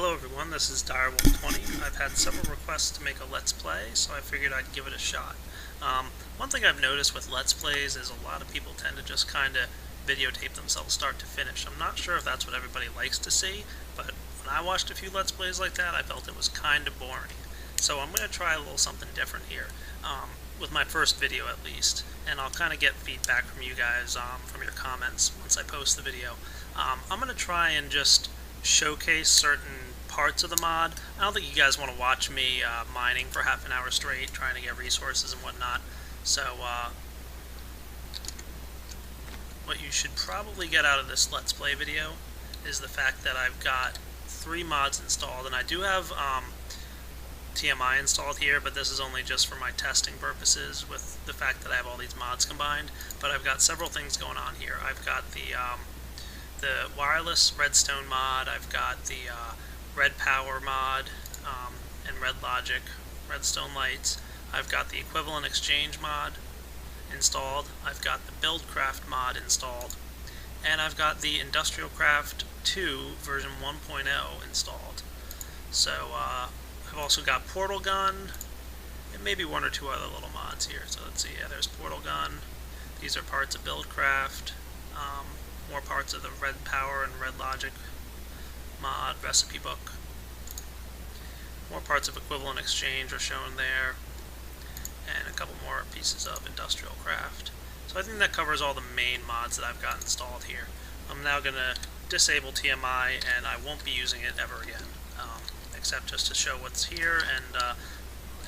Hello everyone, this is Direwolf20. I've had several requests to make a Let's Play, so I figured I'd give it a shot. One thing I've noticed with Let's Plays is a lot of people tend to just kind of videotape themselves start to finish. I'm not sure if that's what everybody likes to see, but when I watched a few Let's Plays like that, I felt it was kind of boring. So I'm going to try a little something different here, with my first video at least, and I'll kind of get feedback from you guys, from your comments once I post the video. I'm going to try and just showcase certain parts of the mod. I don't think you guys want to watch me mining for half an hour straight, trying to get resources and whatnot. So what you should probably get out of this Let's Play video is the fact that I've got 3 mods installed, and I do have TMI installed here, but this is only just for my testing purposes with the fact that I have all these mods combined. But I've got several things going on here. I've got the wireless redstone mod, I've got the red power mod, and red logic redstone lights. I've got the equivalent exchange mod installed, I've got the BuildCraft mod installed, and I've got the IndustrialCraft 2 version 1.0 installed. So I've also got Portal Gun, and maybe 1 or 2 other little mods here. So let's see, yeah, there's Portal Gun, these are parts of BuildCraft, more parts of the red power and red logic mod recipe book. More parts of equivalent exchange are shown there, and a couple more pieces of IndustrialCraft. So I think that covers all the main mods that I've got installed here. I'm now going to disable TMI, and I won't be using it ever again, except just to show what's here, and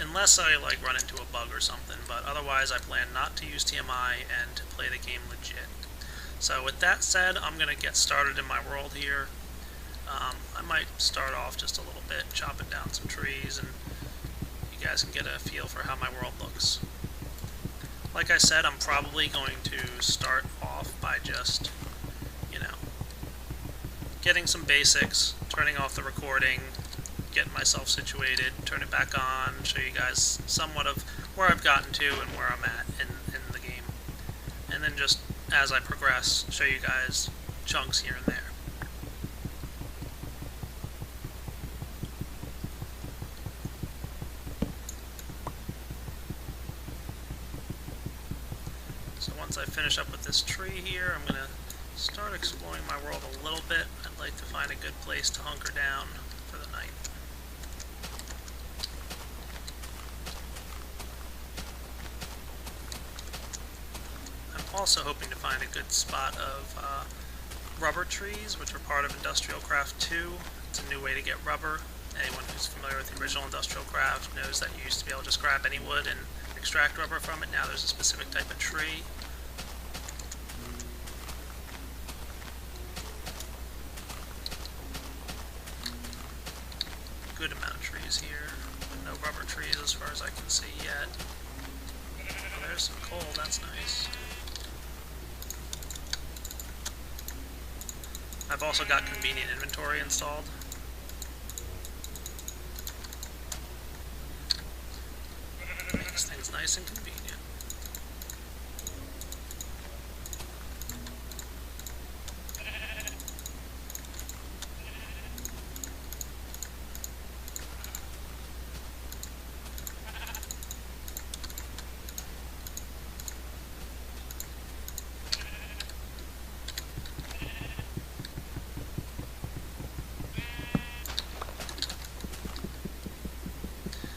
unless I run into a bug or something. But otherwise I plan not to use TMI and to play the game legit. So with that said, I'm going to get started in my world here. I might start off just a little bit, chopping down some trees, and you guys can get a feel for how my world looks. Like I said, I'm probably going to start off by just, getting some basics, turning off the recording, getting myself situated, turn it back on, show you guys somewhat of where I've gotten to and where I'm at in the game. And then just as I progress, show you guys chunks here and there. So once I finish up with this tree here, I'm going to start exploring my world a little bit. I'd like to find a good place to hunker down for the night. I'm also hoping to find a good spot of rubber trees, which are part of IndustrialCraft 2. It's a new way to get rubber. Anyone who's familiar with the original IndustrialCraft knows that you used to be able to just grab any wood and extract rubber from it. Now there's a specific type of tree. Good amount of trees here, but no rubber trees as far as I can see yet. Oh, there's some coal, that's nice. I've also got convenient inventory installed. Makes things nice and convenient.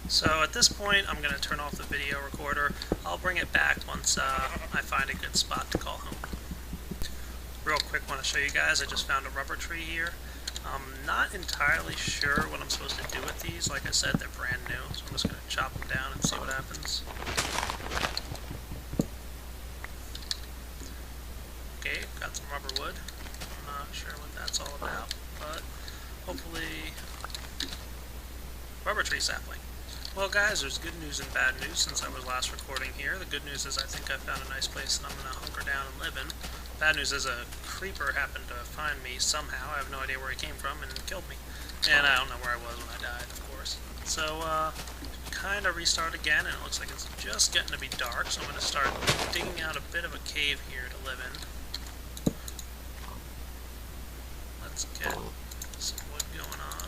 So at this point, I'm going to turn off the video recorder. I'll bring it back once I find a good spot to call home. Real quick, want to show you guys, I just found a rubber tree here. I'm not entirely sure what I'm supposed to do with these. Like I said, they're brand new, so I'm just going to chop them down and see what happens. Okay, got some rubber wood. I'm not sure what that's all about, but hopefully rubber tree sapling. Well guys, there's good news and bad news since I was last recording here. The good news is I think I found a nice place that I'm going to hunker down and live in. Bad news is a creeper happened to find me somehow. I have no idea where he came from and killed me. And I don't know where I was when I died, of course. So, kind of restart again, and it looks like it's just getting to be dark, so I'm going to start digging out a bit of a cave here to live in. Let's get some wood going on.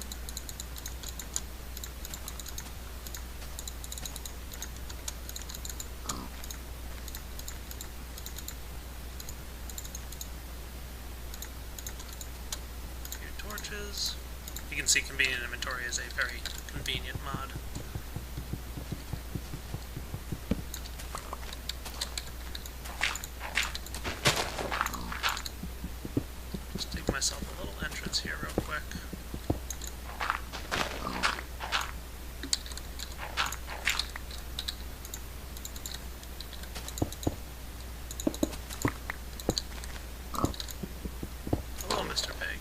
torches. You can see convenient inventory is a very convenient mod. Just dig myself a little entrance here real quick. Hello, Mr. Pig.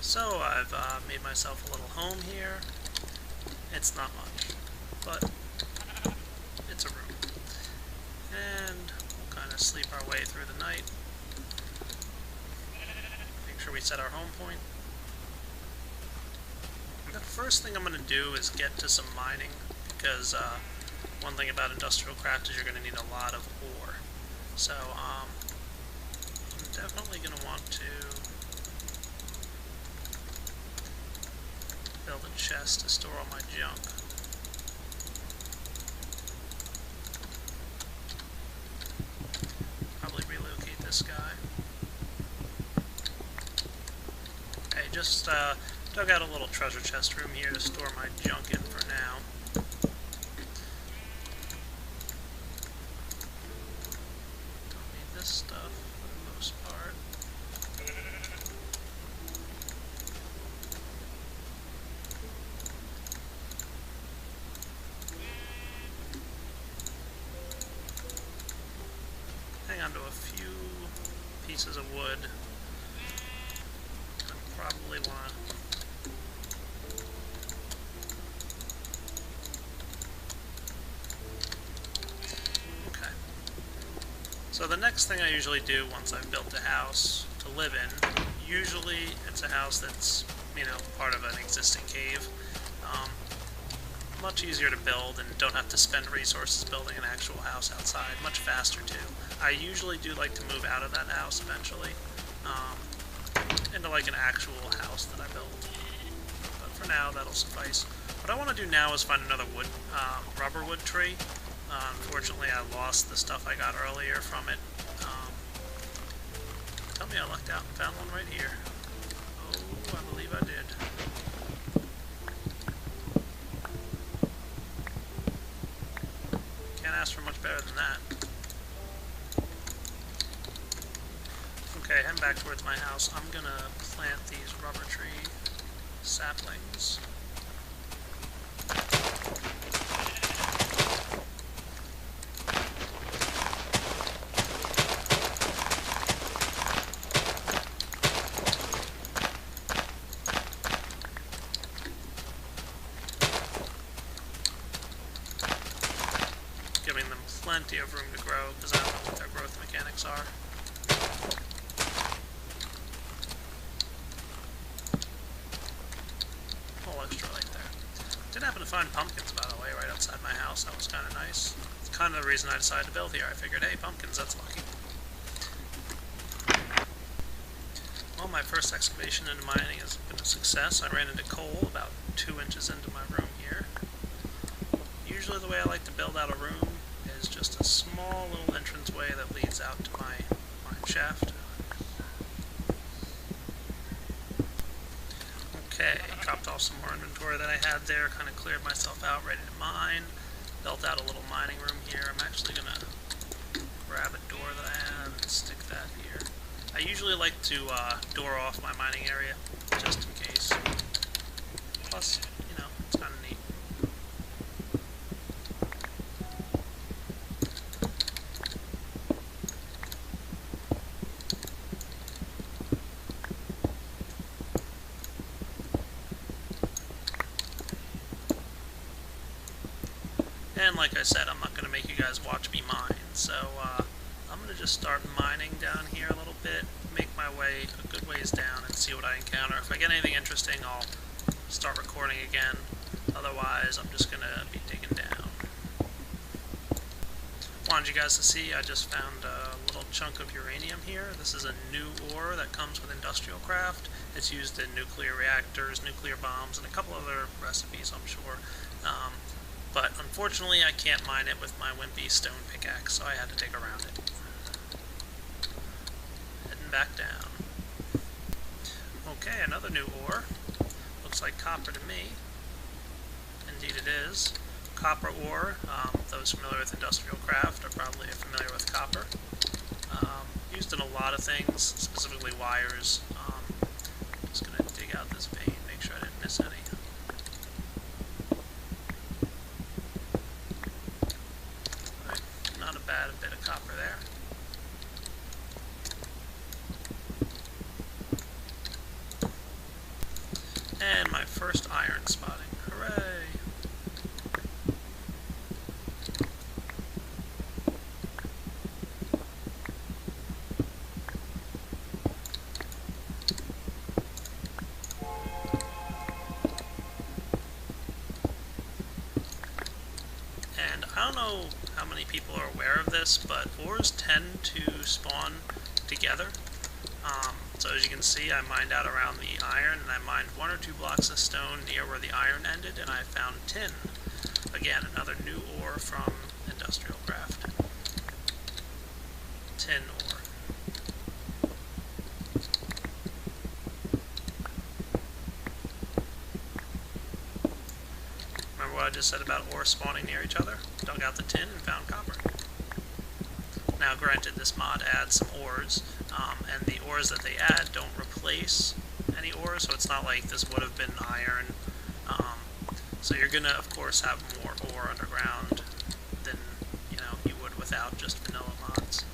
So I've made myself a little home here. It's not much, but it's a room. And we'll kind of sleep our way through the night. Make sure we set our home point. The first thing I'm going to do is get to some mining, because one thing about industrial craft is you're going to need a lot of ore. So I'm definitely going to want to build a chest to store all my junk. Probably relocate this guy. Okay, just dug out a little treasure chest room here to store my junk in for now. Don't need this stuff for the most part. Hang on to a few pieces of wood. I probably want to... Okay. So the next thing I usually do once I've built a house to live in, usually it's a house that's, you know, part of an existing cave. Much easier to build and don't have to spend resources building an actual house outside. Much faster too. I usually do like to move out of that house eventually into like an actual house that I build. But for now, that'll suffice. What I want to do now is find another wood, rubber wood tree. Unfortunately, I lost the stuff I got earlier from it. Tell me I lucked out and found one right here. Oh, I believe I did. Ask for much better than that. Okay, heading back towards my house. I'm gonna plant these rubber tree saplings. Giving them plenty of room to grow, because I don't know what their growth mechanics are. Whole extra light there. Did happen to find pumpkins, by the way, right outside my house. That was kind of nice. It's kind of the reason I decided to build here. I figured, hey, pumpkins, that's lucky. Well, my first excavation into mining has been a success. I ran into coal about 2 inches into my room here. Usually the way I like to build out a room is just a small little entranceway that leads out to my mine shaft. Okay, dropped off some more inventory that I had there, kind of cleared myself out, ready to mine. Built out a little mining room here. I'm actually going to grab a door that I have and stick that here. I usually like to door off my mining area, just in case. Plus, you know, it's kind of neat. And like I said, I'm not going to make you guys watch me mine, so I'm going to just start mining down here a little bit, make my way a good ways down and see what I encounter. If I get anything interesting, I'll start recording again. Otherwise, I'm just going to be digging down. Wanted you guys to see, I just found a little chunk of uranium here. This is a new ore that comes with industrial craft. It's used in nuclear reactors, nuclear bombs, and a couple other recipes, I'm sure. But unfortunately I can't mine it with my wimpy stone pickaxe, so I had to dig around it. back down. Okay, another new ore. Looks like copper to me. Indeed it is. Copper ore, those familiar with industrial craft are probably familiar with copper. Used in a lot of things, specifically wires. Just going to dig out this vein, make sure I didn't miss any. Right, not a bad bit of copper there. And my first iron spotting. Hooray! And I don't know how many people are aware of this, but ores tend to spawn together. So as you can see, I mined out around the iron, and I mined 1 or 2 blocks of stone near where the iron ended, and I found tin. Again, another new ore from industrial craft. Tin ore. Remember what I just said about ore spawning near each other? Dug out the tin and found copper. Now granted, this mod adds some ores, and the ores that they add don't replace any ores, so it's not like this would have been iron. So you're gonna, of course, have more ore underground than you would without just vanilla mods.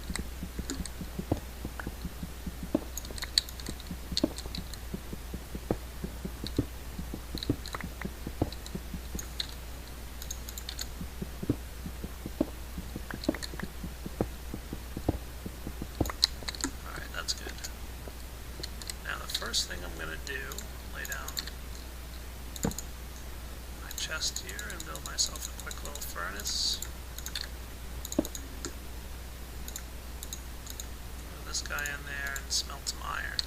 First thing I'm going to do, lay down my chest here and build myself a quick little furnace. Put this guy in there and smelt some iron.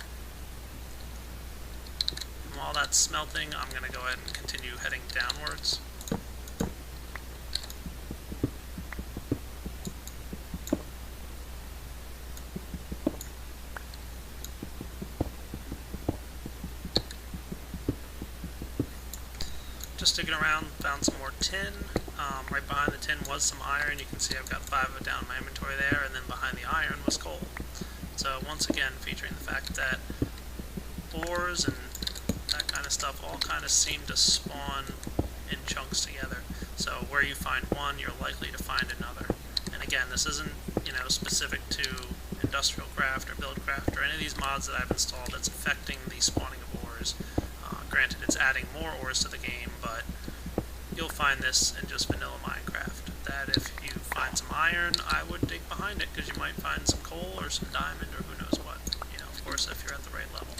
And while that's smelting, I'm going to go ahead and continue heading downwards. Just digging around, found some more tin. Right behind the tin was some iron. You can see I've got 5 of it down in my inventory there, and then behind the iron was coal. So once again, featuring the fact that ores and that kind of stuff all kind of seem to spawn in chunks together. So where you find one, you're likely to find another. And again, this isn't specific to industrial craft or BuildCraft or any of these mods that I've installed that's affecting the spawning of ores. Granted, it's adding more ores to the game, but you'll find this in just vanilla Minecraft. That if you find some iron, I would dig behind it, because you might find some coal or some diamond or who knows what. Of course, if you're at the right level.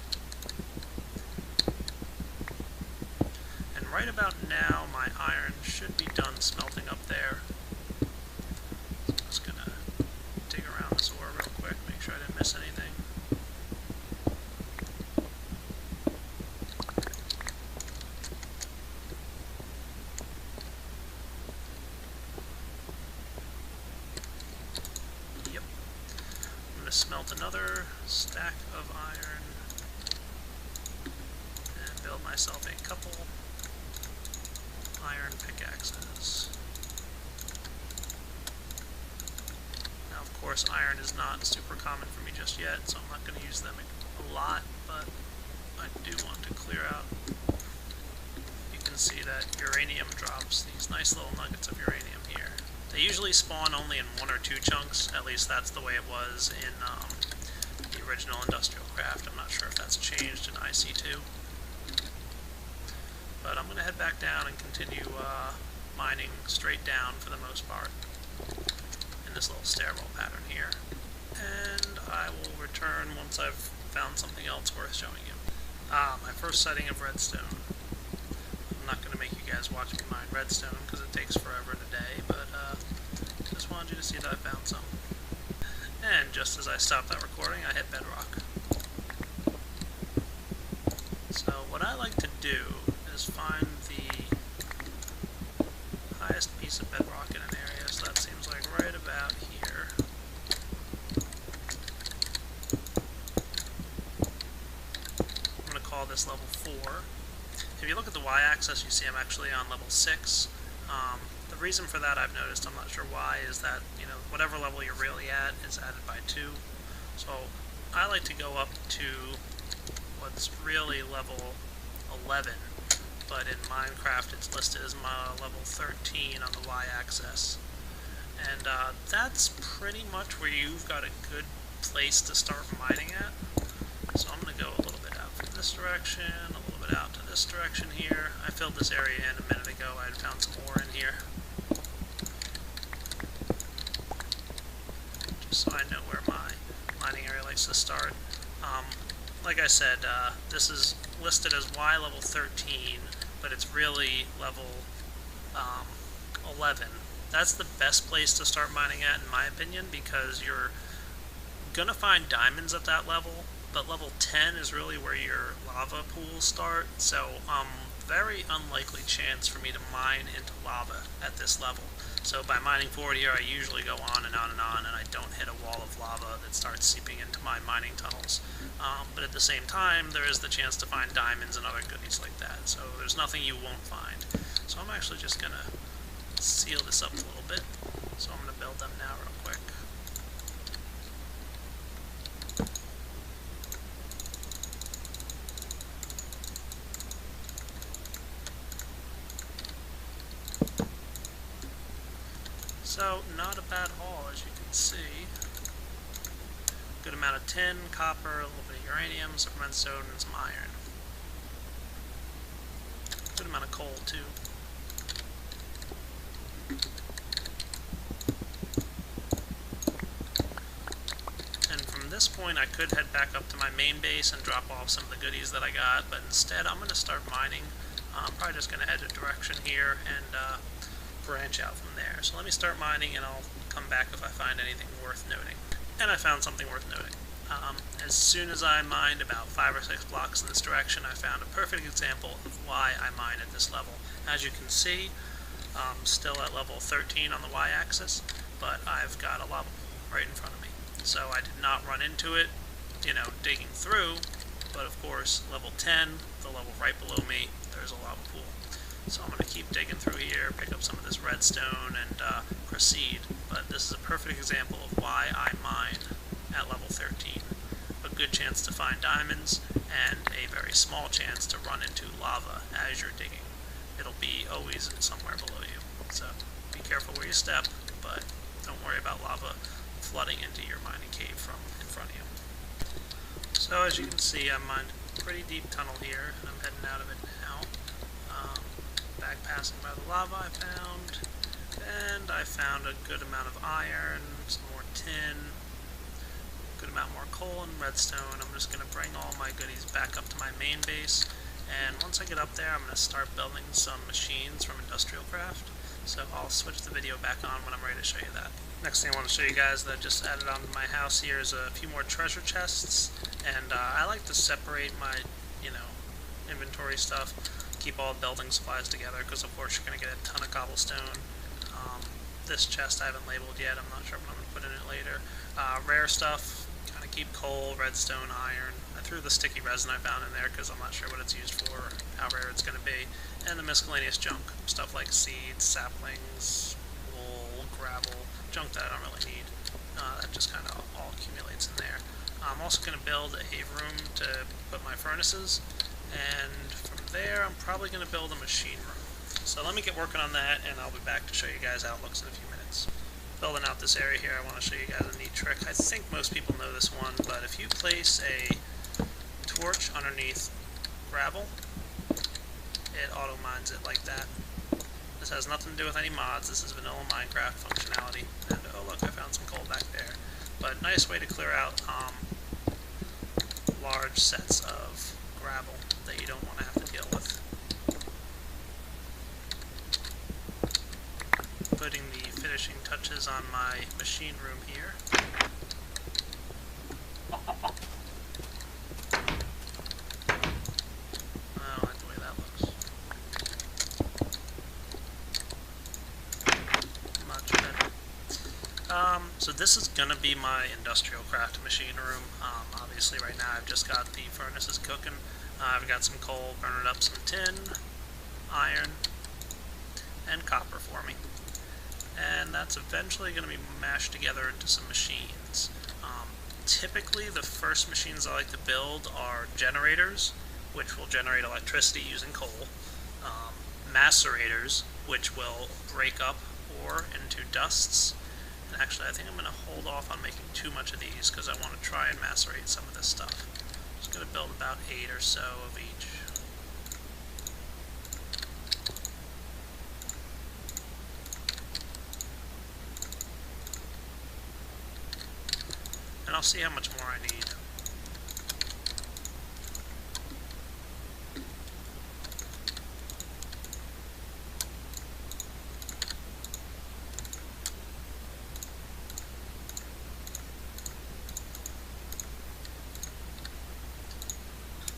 And right about now, my iron should be done smelting up there. So I'm just going to dig around this ore real quick, make sure I didn't miss anything. Smelt another stack of iron and build myself a couple iron pickaxes. Now, of course, iron is not super common for me just yet, so I'm not going to use them a lot, but I do want to clear out. You can see that uranium drops these nice little nuggets of uranium here. They usually spawn only in 1 or 2 chunks, at least that's the way it was in the original industrial craft. I'm not sure if that's changed in IC2. But I'm going to head back down and continue mining straight down for the most part in this little stairwell pattern here. And I will return once I've found something else worth showing you. My first setting of redstone. I'm not going to make you guys watch me mine redstone because it takes forever in a day, but just wanted you to see that I found some. And just as I stopped that recording, I hit bedrock. So what I like to do is find the highest piece of bedrock in an area, so that seems like right about here. this level 4. If you look at the y-axis, you see I'm actually on level 6. The reason for that, I've noticed, I'm not sure why, is that, you know, whatever level you're really at is added by 2. So I like to go up to what's really level 11, but in Minecraft it's listed as my level 13 on the y-axis. And that's pretty much where you've got a good place to start mining at. So I'm going to go a little bit out from this direction, a little bit out to this direction here. I filled this area in a minute ago. I had found some ore in here. Just so I know where my mining area likes to start. Like I said, this is listed as Y level 13, but it's really level 11. That's the best place to start mining at, in my opinion, because you're gonna find diamonds at that level, but level 10 is really where your lava pools start, so very unlikely chance for me to mine into lava at this level. So by mining forward here, I usually go on and on and on, and I don't hit a wall of lava that starts seeping into my mining tunnels. But at the same time, there is the chance to find diamonds and other goodies like that, so there's nothing you won't find. So I'm actually just gonna seal this up a little bit, so I'm gonna build them now real quick. So, not a bad haul, as you can see. Good amount of tin, copper, a little bit of uranium, some redstone, and some iron. Good amount of coal, too. And from this point, I could head back up to my main base and drop off some of the goodies that I got, but instead, I'm going to start mining. I'm probably just going to head a direction here and branch out from there. So let me start mining, and I'll come back if I find anything worth noting. And I found something worth noting. As soon as I mined about 5 or 6 blocks in this direction, I found a perfect example of why I mine at this level. As you can see, I'm still at level 13 on the y-axis, but I've got a lava pool right in front of me. So I did not run into it, you know, digging through, but of course, level 10, the level right below me, there's a lava pool. So I'm going to keep digging through here, pick up some of this redstone, and proceed. But this is a perfect example of why I mine at level 13. A good chance to find diamonds, and a very small chance to run into lava as you're digging. It'll be always somewhere below you. So be careful where you step, but don't worry about lava flooding into your mining cave from in front of you. So as you can see, I mined a pretty deep tunnel here, and I'm heading out of it now. Back passing by the lava I found, and I found a good amount of iron, some more tin, a good amount more coal and redstone. I'm just going to bring all my goodies back up to my main base, and once I get up there, I'm going to start building some machines from BuildCraft. So I'll switch the video back on when I'm ready to show you that. Next thing I want to show you guys that I just added onto my house here is a few more treasure chests, and I like to separate my, inventory stuff. Keep all building supplies together, because of course you're going to get a ton of cobblestone. This chest I haven't labeled yet, I'm not sure what I'm going to put in it later. Rare stuff, kind of keep coal, redstone, iron. I threw the sticky resin I found in there because I'm not sure what it's used for, or how rare it's going to be. And the miscellaneous junk, stuff like seeds, saplings, wool, gravel, junk that I don't really need. That just kind of all accumulates in there. I'm also going to build a room to put my furnaces, and from there I'm probably going to build a machine room. So let me get working on that, and I'll be back to show you guys how it looks in a few minutes. Building out this area here, I want to show you guys a neat trick. I think most people know this one, but if you place a torch underneath gravel, it auto mines it like that. This has nothing to do with any mods. This is vanilla Minecraft functionality. And oh look, I found some coal back there. But nice way to clear out large sets of gravel that you don't want to have to deal with. Putting the finishing touches on my machine room here. I don't like the way that looks. Much better. So this is going to be my industrial craft machine room. Obviously right now I've just got the furnaces cooking. I've got some coal, burning up some tin, iron, and copper for me. And that's eventually going to be mashed together into some machines. Typically, the first machines I like to build are generators, which will generate electricity using coal, macerators, which will break up ore into dusts. And actually, I think I'm going to hold off on making too much of these because I want to try and macerate some of this stuff. I'm just going to build about 8 or so of each. And I'll see how much more I need.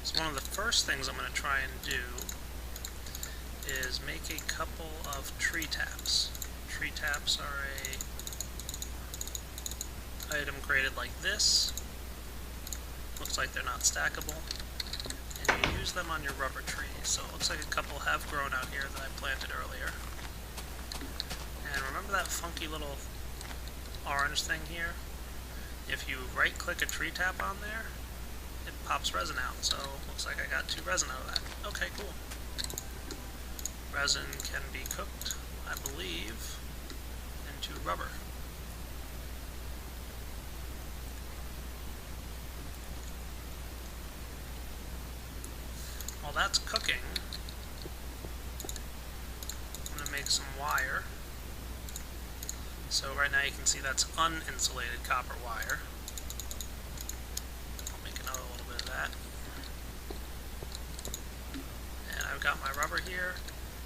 So one of the first things I'm going to try and do is make a couple of tree taps. Tree taps are a item created like this. Looks like they're not stackable. And you use them on your rubber trees. So it looks like a couple have grown out here that I planted earlier. And remember that funky little orange thing here? If you right click a tree tap on there, it pops resin out. So it looks like I got 2 resin out of that. Okay, cool. Resin can be cooked, I believe, into rubber. While that's cooking, I'm going to make some wire. So right now you can see that's uninsulated copper wire. I'll make another little bit of that. And I've got my rubber here.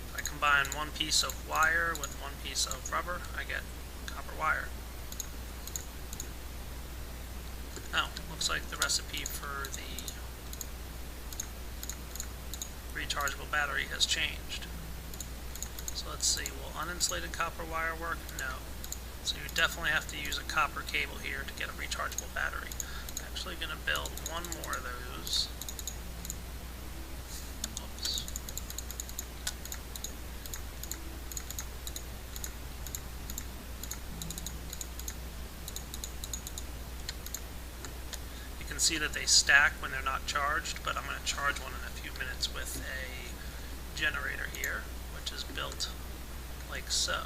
If I combine one piece of wire with one piece of rubber, I get copper wire. Oh, looks like the recipe for the rechargeable battery has changed. So let's see, will uninsulated copper wire work? No. So you definitely have to use a copper cable here to get a rechargeable battery. I'm actually going to build one more of those. Oops. You can see that they stack when they're not charged, but I'm going to charge one in a few minutes with a generator here, which is built like so.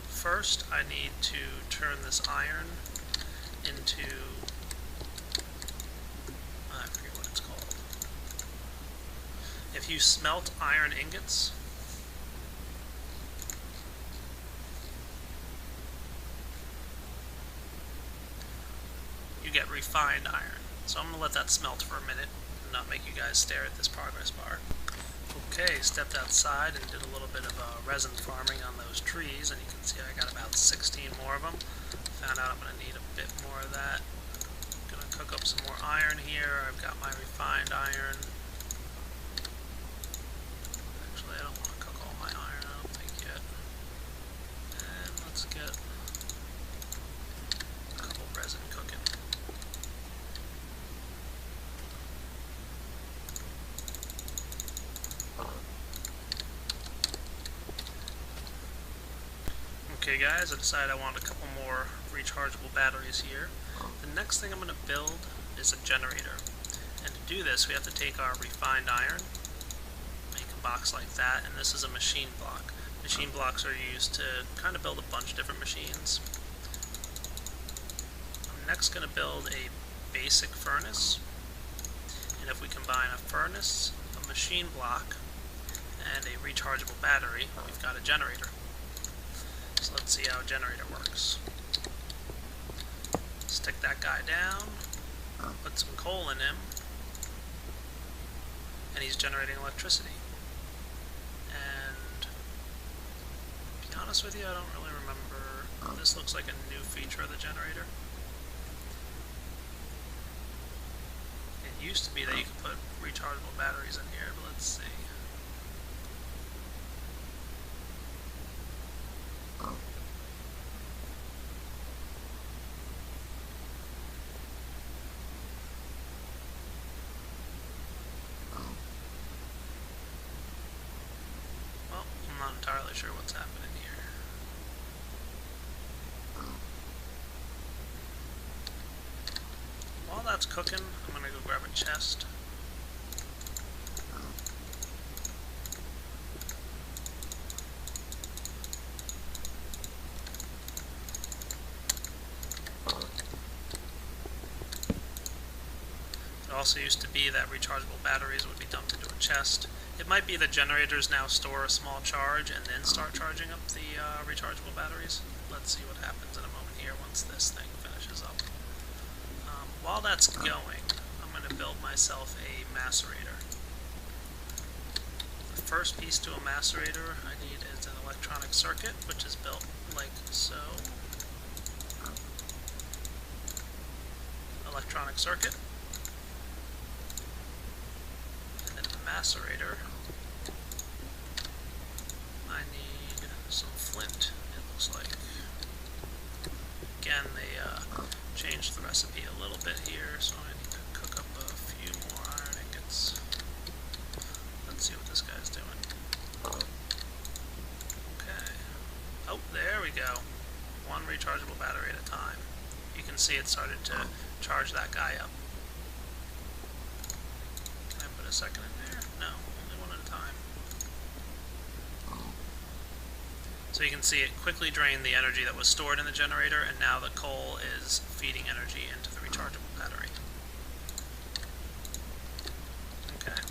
First, I need to turn this iron into, I forget what it's called. If you smelt iron ingots, you get refined iron. So I'm going to let that smelt for a minute and not make you guys stare at this progress bar. Okay, stepped outside and did a little bit of resin farming on those trees, and you can see I got about 16 more of them. Found out I'm going to need a bit more of that. I'm going to cook up some more iron here. I've got my refined iron. Actually, I don't want to cook all my iron, I don't think yet. And let's get a couple resin cooking. Okay guys, I decided I want a couple more rechargeable batteries here. The next thing I'm going to build is a generator. And to do this, we have to take our refined iron, make a box like that, and this is a machine block. Machine blocks are used to kind of build a bunch of different machines. I'm next going to build a basic furnace. And if we combine a furnace, a machine block, and a rechargeable battery, we've got a generator. So let's see how a generator works. Stick that guy down, put some coal in him, and he's generating electricity. And to be honest with you, I don't really remember. This looks like a new feature of the generator. It used to be that you could put rechargeable batteries in here, but let's see. really sure what's happening here. While that's cooking, I'm gonna go grab a chest. It also used to be that rechargeable batteries would be dumped into a chest. It might be that generators now store a small charge and then start charging up the rechargeable batteries. Let's see what happens in a moment here once this thing finishes up. While that's going, I'm going to build myself a macerator. The first piece to a macerator I need is an electronic circuit, which is built like so. Electronic circuit. And then the macerator, I need some flint, it looks like. Again, they changed the recipe a little bit here, so I need to cook up a few more iron ingots. Let's see what this guy's doing. Okay. Oh, there we go. One rechargeable battery at a time. You can see it started to charge that guy up. Can I put a second in there? No, only one at a time. So you can see it quickly drained the energy that was stored in the generator, and now the coal is feeding energy into the rechargeable battery. Okay.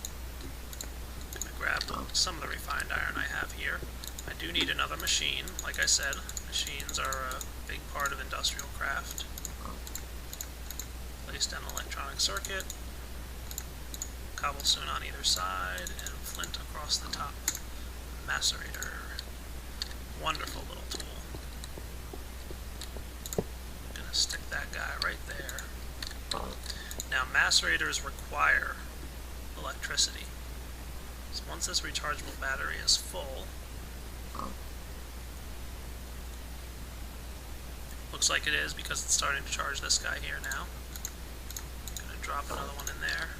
I'm going to grab some of the refined iron I have here. I do need another machine. Like I said, machines are a big part of industrial craft. Placed an electronic circuit, cobblestone on either side, and flint across the top. Macerator. Wonderful little tool. I'm going to stick that guy right there. Now, macerators require electricity. So once this rechargeable battery is full, looks like it is because it's starting to charge this guy here now. I'm going to drop another one in there.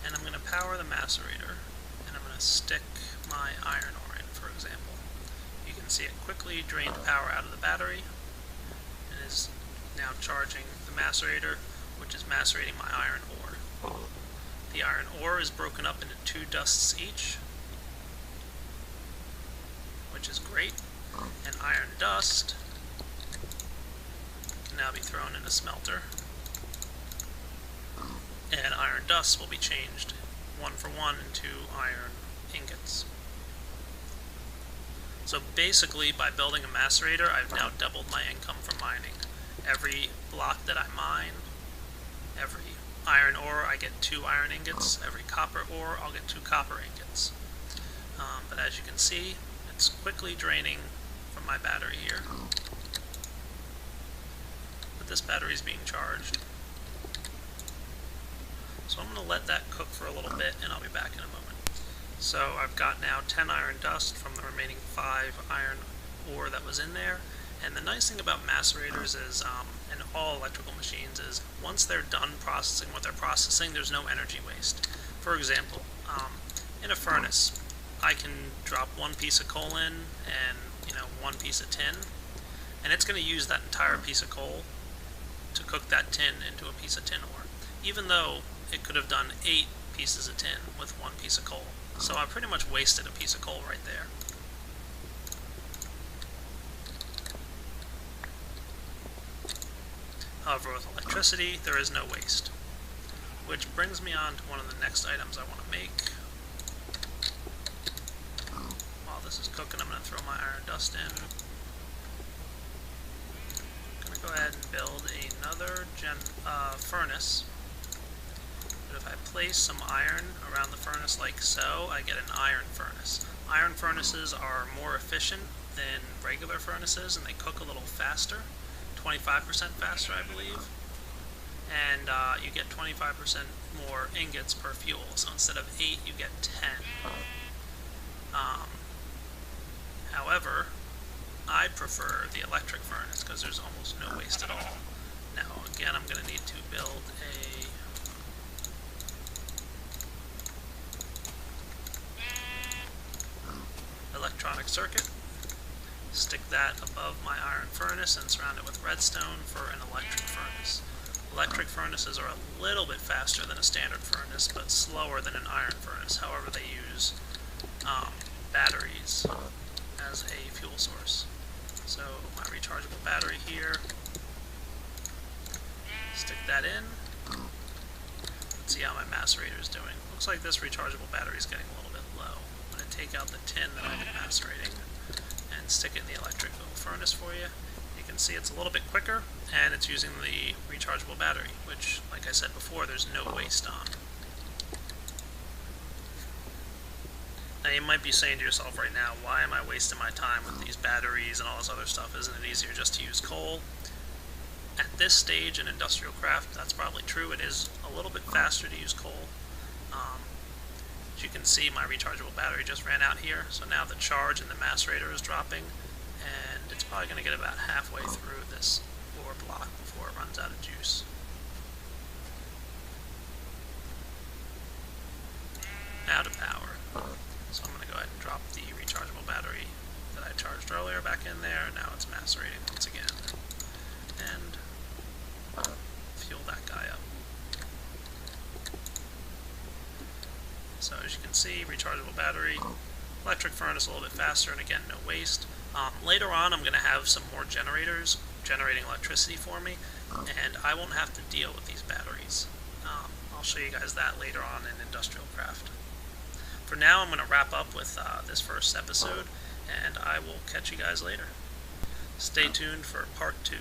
And I'm going to power the macerator, and I'm going to stick my iron ore in, for example. You can see it quickly drained the power out of the battery, and is now charging the macerator, which is macerating my iron ore. The iron ore is broken up into 2 dusts each, which is great, and iron dust can now be thrown in a smelter, and iron dust will be changed 1 for 1 into iron ingots. So basically, by building a macerator, I've now doubled my income from mining. Every block that I mine, every iron ore, I get 2 iron ingots. Every copper ore, I'll get 2 copper ingots. But as you can see, it's quickly draining from my battery here. But this battery is being charged. So I'm going to let that cook for a little bit, and I'll be back in a moment. So I've got now 10 iron dust from the remaining 5 iron ore that was in there. And the nice thing about macerators is, and all electrical machines, is once they're done processing what they're processing, there's no energy waste. For example, in a furnace, I can drop 1 piece of coal in and 1 piece of tin, and it's going to use that entire piece of coal to cook that tin into a piece of tin ore, even though it could have done 8 pieces of tin with 1 piece of coal. So I pretty much wasted a piece of coal right there. However, with electricity, there is no waste. Which brings me on to one of the next items I want to make. While this is cooking, I'm going to throw my iron dust in. I'm going to go ahead and build another furnace. But if I place some iron around the furnace like so, I get an iron furnace. Iron furnaces are more efficient than regular furnaces, and they cook a little faster, 25% faster, I believe. And you get 25% more ingots per fuel. So instead of 8, you get 10. However, I prefer the electric furnace because there's almost no waste at all. Now, again, I'm going to need to build a electronic circuit, stick that above my iron furnace and surround it with redstone for an electric furnace. Electric furnaces are a little bit faster than a standard furnace, but slower than an iron furnace. However, they use batteries as a fuel source. So my rechargeable battery here, stick that in. Let's see how my macerator is doing. Looks like this rechargeable battery is getting a little bit low. I'm going to take out the tin that I've been macerating and stick it in the electrical furnace for you. You can see it's a little bit quicker, and it's using the rechargeable battery, which, like I said before, there's no waste on. Now you might be saying to yourself right now, why am I wasting my time with these batteries and all this other stuff? Isn't it easier just to use coal? At this stage in industrial craft, that's probably true. It is a little bit faster to use coal. As you can see, my rechargeable battery just ran out here, so now the charge in the macerator is dropping, and it's probably going to get about halfway through this ore block before it runs out of juice. Out of power. So I'm going to go ahead and drop the rechargeable battery that I charged earlier back in there. Now it's macerating once again. And fuel that guy up. So as you can see, rechargeable battery, electric furnace a little bit faster, and again, no waste. Later on, I'm going to have some more generators generating electricity for me, and I won't have to deal with these batteries. I'll show you guys that later on in Industrial Craft. For now, I'm going to wrap up with this first episode, and I will catch you guys later. Stay tuned for part 2.